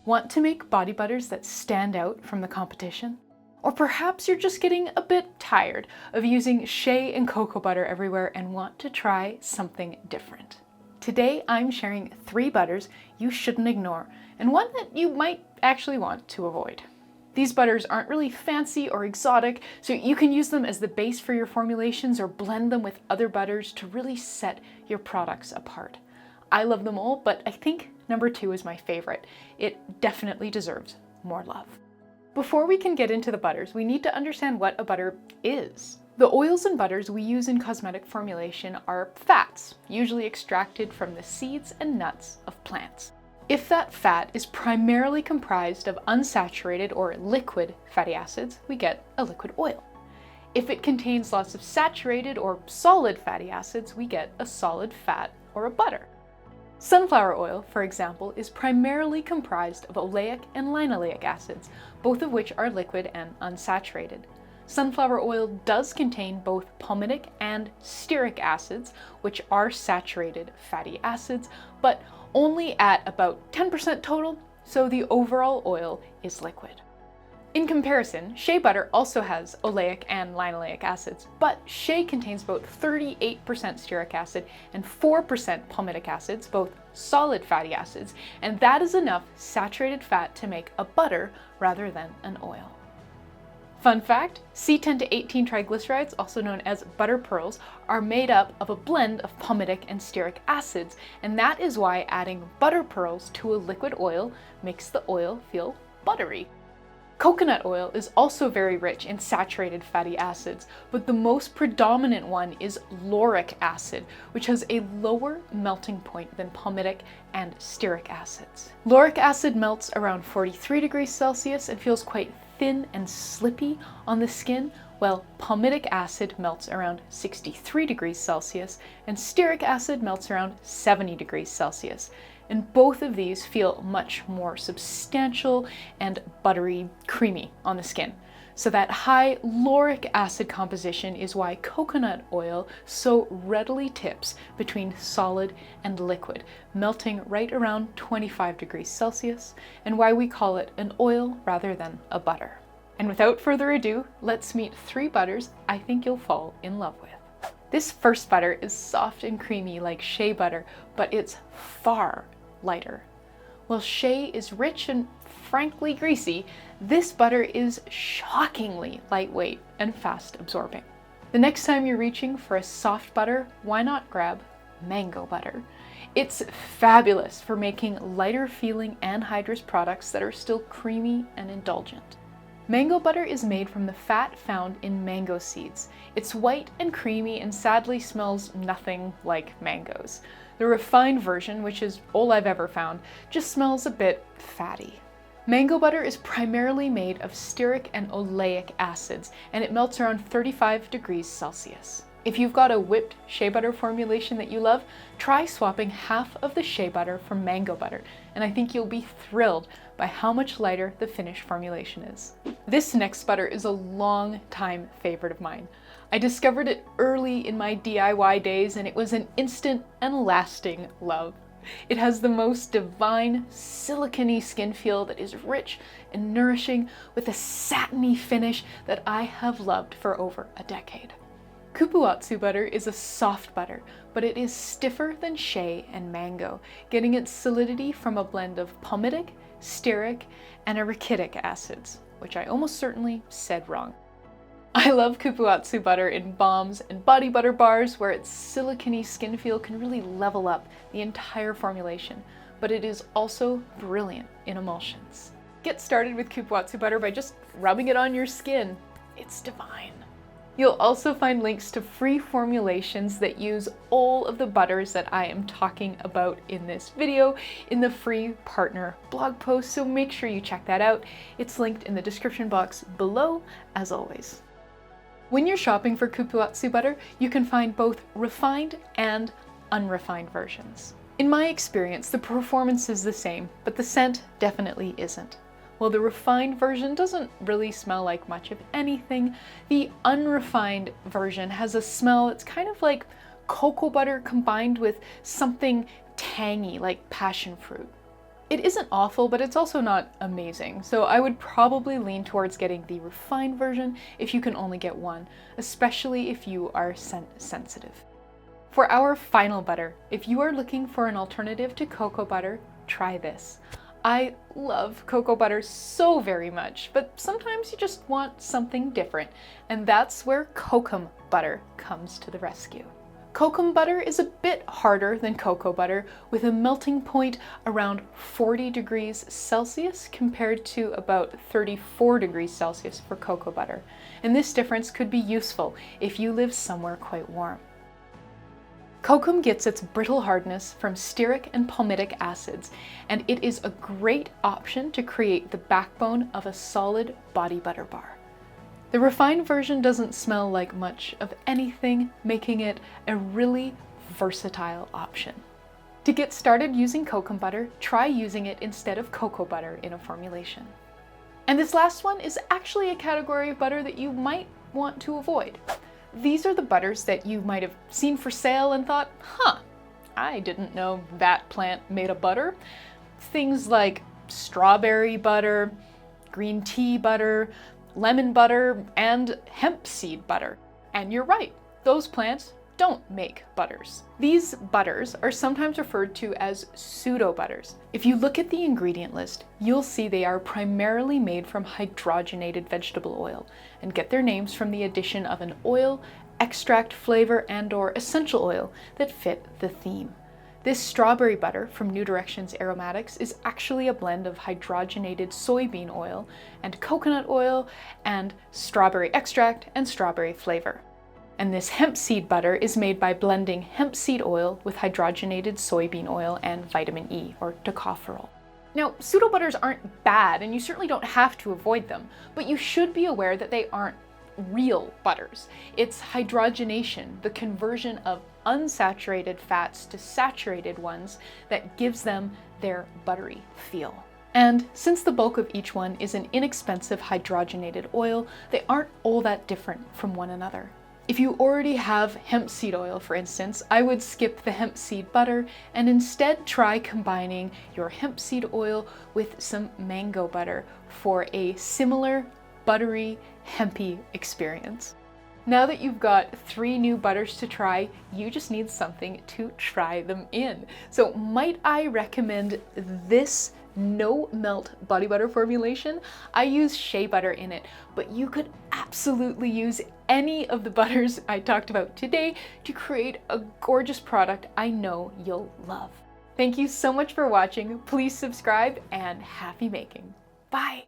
Want to make body butters that stand out from the competition? Or perhaps you're just getting a bit tired of using shea and cocoa butter everywhere and want to try something different. Today I'm sharing 3 butters you shouldn't ignore and one that you might actually want to avoid. These butters aren't really fancy or exotic, so you can use them as the base for your formulations or blend them with other butters to really set your products apart. I love them all, but I think number 2 is my favorite. It definitely deserves more love. Before we can get into the butters, we need to understand what a butter is. The oils and butters we use in cosmetic formulation are fats, usually extracted from the seeds and nuts of plants. If that fat is primarily comprised of unsaturated or liquid fatty acids, we get a liquid oil. If it contains lots of saturated or solid fatty acids, we get a solid fat or a butter. Sunflower oil, for example, is primarily comprised of oleic and linoleic acids, both of which are liquid and unsaturated. Sunflower oil does contain both palmitic and stearic acids, which are saturated fatty acids, but only at about 10% total, so the overall oil is liquid. In comparison, shea butter also has oleic and linoleic acids, but shea contains about 38% stearic acid and 4% palmitic acids, both solid fatty acids, and that is enough saturated fat to make a butter rather than an oil. Fun fact, C10 to 18 triglycerides, also known as butter pearls, are made up of a blend of palmitic and stearic acids, and that is why adding butter pearls to a liquid oil makes the oil feel buttery. Coconut oil is also very rich in saturated fatty acids, but the most predominant one is lauric acid, which has a lower melting point than palmitic and stearic acids. Lauric acid melts around 43 degrees Celsius and feels quite thin and slippy on the skin, while palmitic acid melts around 63 degrees Celsius and stearic acid melts around 70 degrees Celsius. And both of these feel much more substantial and buttery, creamy on the skin. So that high lauric acid composition is why coconut oil so readily tips between solid and liquid, melting right around 25 degrees Celsius, and why we call it an oil rather than a butter. And without further ado, let's meet 3 butters I think you'll fall in love with. This first butter is soft and creamy like shea butter, but it's far lighter. While shea is rich and frankly greasy, this butter is shockingly lightweight and fast absorbing. The next time you're reaching for a soft butter, why not grab mango butter? It's fabulous for making lighter feeling anhydrous products that are still creamy and indulgent. Mango butter is made from the fat found in mango seeds. It's white and creamy and sadly smells nothing like mangoes. The refined version, which is all I've ever found, just smells a bit fatty. Mango butter is primarily made of stearic and oleic acids, and it melts around 35 degrees Celsius. If you've got a whipped shea butter formulation that you love, try swapping half of the shea butter for mango butter, and I think you'll be thrilled by how much lighter the finished formulation is. This next butter is a long-time favorite of mine. I discovered it early in my DIY days, and it was an instant and lasting love. It has the most divine, silicone skin feel that is rich and nourishing with a satiny finish that I have loved for over a decade. Cupuacu butter is a soft butter, but it is stiffer than shea and mango, getting its solidity from a blend of palmitic, stearic, and arachidic acids, which I almost certainly said wrong. I love Cupuacu butter in balms and body butter bars where its silicone skin feel can really level up the entire formulation, but it is also brilliant in emulsions. Get started with Cupuacu butter by just rubbing it on your skin. It's divine. You'll also find links to free formulations that use all of the butters that I am talking about in this video in the free partner blog post, so make sure you check that out. It's linked in the description box below, as always. When you're shopping for Cupuacu butter, you can find both refined and unrefined versions. In my experience, the performance is the same, but the scent definitely isn't. While the refined version doesn't really smell like much of anything, the unrefined version has a smell that's kind of like cocoa butter combined with something tangy like passion fruit. It isn't awful, but it's also not amazing, so I would probably lean towards getting the refined version if you can only get one, especially if you are sensitive. For our final butter, if you are looking for an alternative to cocoa butter, try this. I love cocoa butter so very much, but sometimes you just want something different, and that's where Kokum butter comes to the rescue. Kokum butter is a bit harder than cocoa butter, with a melting point around 40 degrees Celsius compared to about 34 degrees Celsius for cocoa butter, and this difference could be useful if you live somewhere quite warm. Kokum gets its brittle hardness from stearic and palmitic acids, and it is a great option to create the backbone of a solid body butter bar. The refined version doesn't smell like much of anything, making it a really versatile option. To get started using Kokum butter, try using it instead of cocoa butter in a formulation. And this last one is actually a category of butter that you might want to avoid. These are the butters that you might have seen for sale and thought, I didn't know that plant made a butter. Things like strawberry butter, green tea butter, lemon butter, and hemp seed butter. And you're right, those plants don't make butters. These butters are sometimes referred to as pseudo butters. If you look at the ingredient list, you'll see they are primarily made from hydrogenated vegetable oil and get their names from the addition of an oil, extract, flavor, and/or essential oil that fit the theme. This strawberry butter from New Directions Aromatics is actually a blend of hydrogenated soybean oil and coconut oil and strawberry extract and strawberry flavor. And this hemp seed butter is made by blending hemp seed oil with hydrogenated soybean oil and vitamin E, or tocopherol. Now, pseudo butters aren't bad, and you certainly don't have to avoid them, but you should be aware that they aren't real butters. It's hydrogenation, the conversion of unsaturated fats to saturated ones, that gives them their buttery feel. And since the bulk of each one is an inexpensive hydrogenated oil, they aren't all that different from one another. If you already have hemp seed oil, for instance, I would skip the hemp seed butter and instead try combining your hemp seed oil with some mango butter for a similar buttery, hempy experience. Now that you've got 3 new butters to try, you just need something to try them in. So might I recommend this no melt body butter formulation? I use shea butter in it, but you could absolutely use any of the butters I talked about today to create a gorgeous product I know you'll love. Thank you so much for watching. Please subscribe and happy making. Bye.